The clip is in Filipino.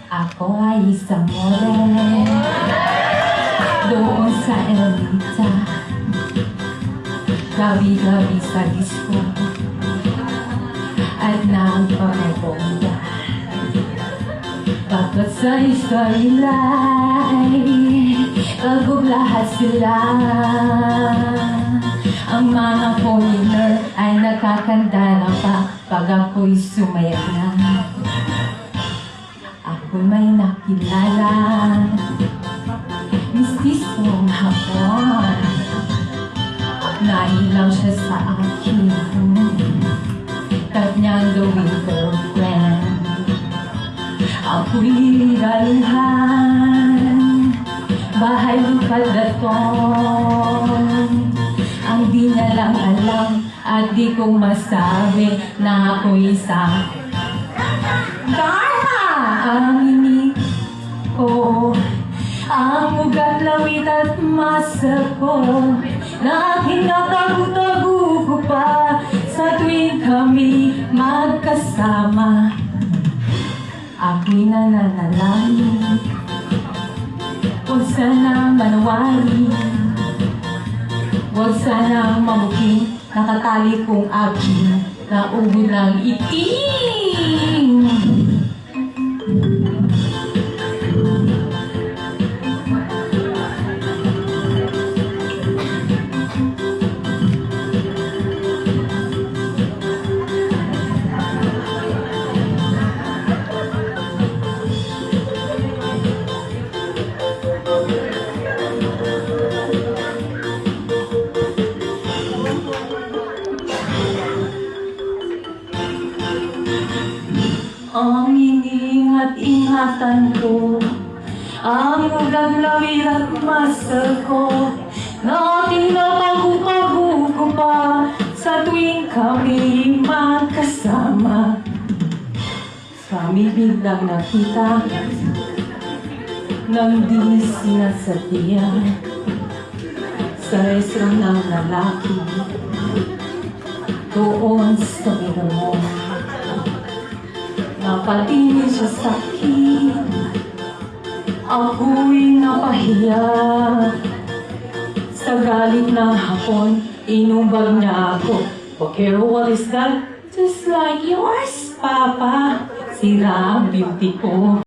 Ako ay isang model doon sa Elita, gabi-gabi sa disco at nagpapabongga. Pagkat sa istorylay, kabog lahat sila. Ang mga foreigner ay nakakandala pa pag ako'y sumayaw na. Ako'y may nakilala, mistisong hapon. Nailaw siya sa akin, kanyang gawing girlfriend. Ako'y daluhan, bahay lupad na ang di niya lang alam at di ko masabi na ako'y isang Dharma! Ang ini ko, ang ugat, lawit at masa ko, na kinatago-tago ko pa sa tuwing kami magkasama. Ako'y nananalangin, huwag sana manawari, huwag sana mamuking nakatali kong aking naubo ng itim. Ang iningat-ingatan ko, ang ugaglawin at masa ko, na tinatago-tago ko pa sa tuwing kami magkasama. Kami biglang nakita nang di sinasadya sa restaurant ng lalaki doon sa Miramon. Napatingin siya sa akin, ako'y napahiya. Sa galit na hapon, inumbag niya ako. Bakero, what is that? Just like yours, Papa. Sira ang beauty ko.